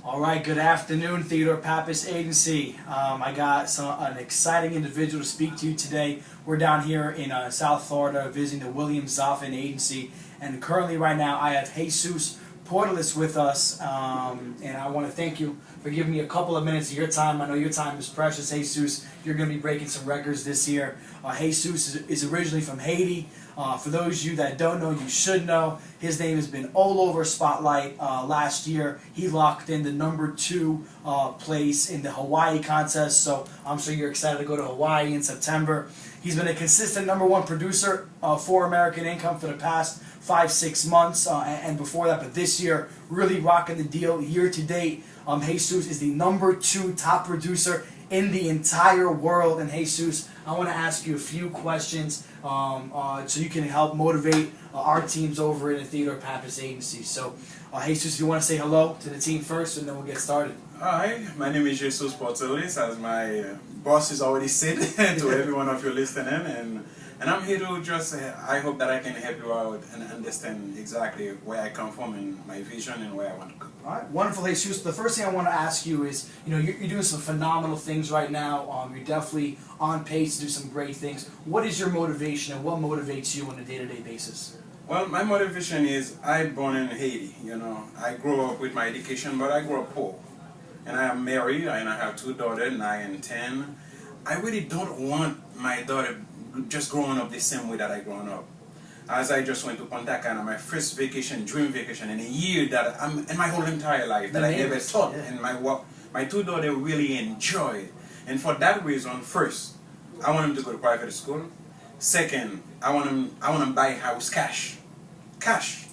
All right, good afternoon, Theodore Pappas Agency. I got an exciting individual to speak to you today. We're down here in South Florida visiting the Williams-zophin Agency, and currently right now I have Jesus Portilus with us, and I want to thank you for giving me a couple of minutes of your time. I know your time is precious, Jesus. You're going to be breaking some records this year. Jesus is originally from Haiti. For those of you that don't know, you should know. His name has been all over Spotlight. Last year, he locked in the #2 place in the Hawaii contest, so I'm sure you're excited to go to Hawaii in September. He's been a consistent #1 producer for American Income for the past 5-6 months, and before that, but this year, really rocking the deal. Year to date, Jesus is the #2 top producer in the entire world. And Jesus, I want to ask you a few questions so you can help motivate our teams over in the Theodore Pappas Agency. So, Jesus, if you want to say hello to the team first, and then we'll get started. Hi, my name is Jesus Portilus, as my boss has already said to every one of you listening, and I'm here to just, I hope that I can help you out and understand exactly where I come from and my vision and where I want to go. All right, wonderful, Jesus. The first thing I want to ask you is, you're doing some phenomenal things right now. You're definitely on pace to do some great things. What is your motivation, and what motivates you on a day-to-day basis? Well, my motivation is, I'm born in Haiti, I grew up with my education, but I grew up poor. And I am married, and I have 2 daughters, 9 and 10. I really don't want my daughter just growing up the same way that I grown up. As I just went to Punta Cana, my first vacation, dream vacation, in a year that I'm in my whole entire life that I never thought, and my 2 daughters really enjoyed. And for that reason, first, I want them to go to private school. Second, I want them buy a house cash. Cash.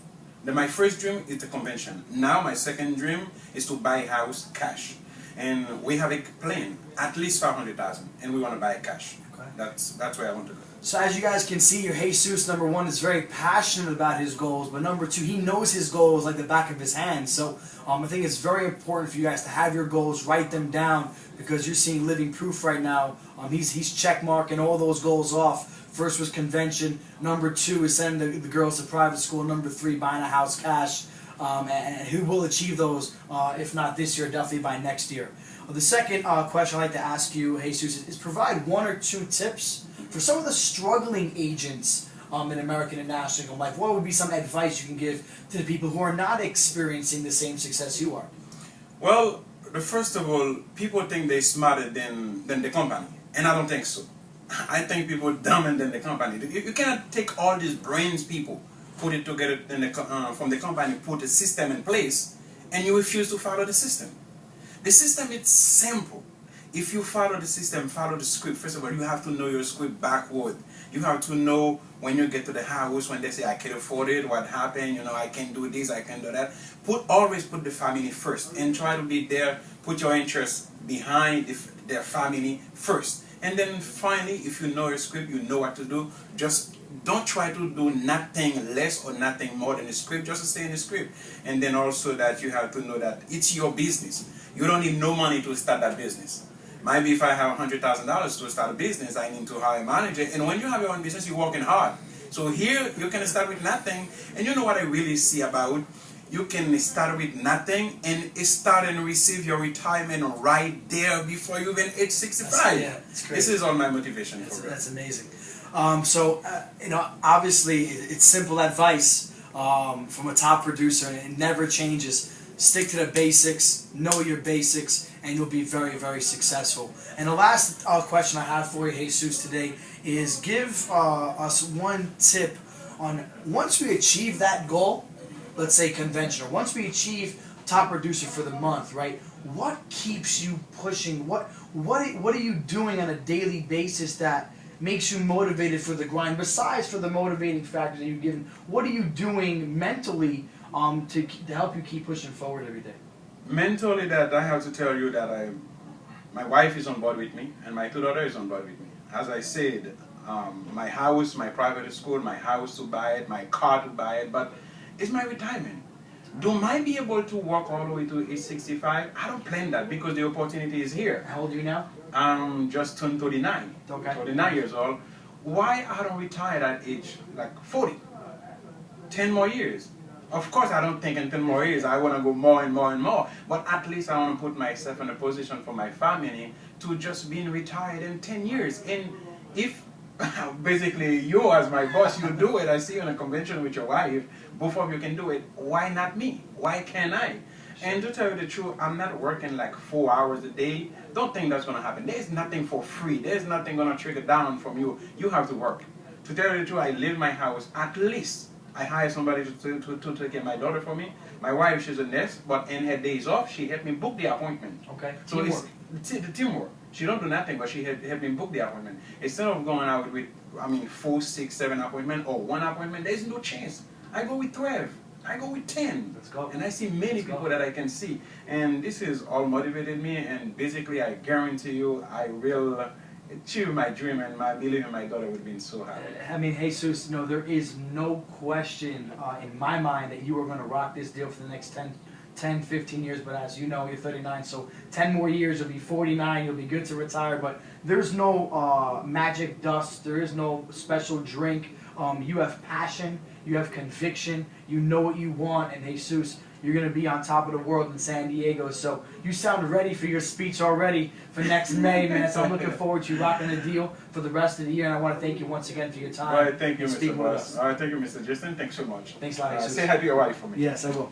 Then my first dream is the convention. Now my second dream is to buy a house cash. And we have a plan, at least $500,000, and we want to buy it cash. Okay. That's where I want to go. So as you guys can see here, Jesus, #1, is very passionate about his goals, but #2, he knows his goals like the back of his hand. So I think it's very important for you guys to have your goals, write them down, because you're seeing living proof right now. He's check marking all those goals off. First was convention. #2 is sending the girls to private school. #3, buying a house cash. And who will achieve those, if not this year, definitely by next year. The second question I'd like to ask you, Jesus, is provide 1 or 2 tips for some of the struggling agents in American and national income life. What would be some advice you can give to the people who are not experiencing the same success you are? Well, first of all, people think they're smarter than the company, and I don't think so. I think people are dumber than the company. You cannot take all these brains people, put it together from the company, put a system in place, and you refuse to follow the system. The system is simple. If you follow the system, follow the script, first of all, you have to know your script backward. You have to know when you get to the house, when they say, I can't afford it, what happened, I can't do this, I can't do that. Always put the family first, and try to be there, put your interests behind their family first. And then finally, if you know your script, you know what to do, just don't try to do nothing less or nothing more than the script, just stay in the script. And then also that you have to know that it's your business. You don't need no money to start that business. Maybe if I have $100,000 to start a business, I need to hire a manager. And when you have your own business, you're working hard. So here, you can start with nothing. And you know what I really see about? You can start with nothing and start and receive your retirement right there before you even age 65. That's great. This is all my motivation. That's amazing. Obviously, it's simple advice from a top producer, and it never changes. Stick to the basics, know your basics, and you'll be very, very successful. And the last question I have for you, Jesus, today is give us 1 tip on once we achieve that goal, let's say convention, or once we achieve top producer for the month, right? What keeps you pushing? What are you doing on a daily basis that makes you motivated for the grind? Besides for the motivating factors that you've given, what are you doing mentally to help you keep pushing forward every day? Mentally, that I have to tell you that my wife is on board with me, and my 2 daughters is on board with me. As I said, my house, my private school, my house to buy it, my car to buy it, but it's my retirement. Do I be able to work all the way to age 65? I don't plan that because the opportunity is here. How old are you now? I'm just turned 39. Okay. 39 years old. Why I don't retire at age like 40? 10 more years. Of course, I don't think in 10 more years I want to go more and more and more, but at least I want to put myself in a position for my family to just being retired in 10 years. And if basically you as my boss, you do it, I see you in a convention with your wife, both of you can do it, why not me? Why can't I? And to tell you the truth, I'm not working like 4 hours a day. Don't think that's going to happen. There's nothing for free. There's nothing going to trickle down from you. You have to work. To tell you the truth, I leave my house at least. I hire somebody to take care of my daughter for me. My wife, she's a nurse, but in her days off, she helped me book the appointment. Okay. So it's the teamwork. She don't do nothing, but she helped me book the appointment. Instead of going out with, 4, 6, 7 appointments or 1 appointment, there's no chance. I go with 12. I go with 10. Let's go. And I see many people that I can see. And this has all motivated me, and basically I guarantee you I will achieve my dream, and my belief in my daughter would be so happy. I mean, Jesus, there is no question in my mind that you are going to rock this deal for the next 10, 15 years, but as you know, you're 39, so 10 more years, you'll be 49, you'll be good to retire, but there's no magic dust, there is no special drink. You have passion, you have conviction, you know what you want, and Jesus, you're going to be on top of the world in San Diego, so you sound ready for your speech already for next May, man, so I'm looking forward to you rocking the deal for the rest of the year, and I want to thank you once again for your time. All right, thank you, Mr. Boss. All right, thank you, Mr. Justin. Thanks so much. Thanks a lot, Jesus. Say hi to your wife for me. Yes, I will.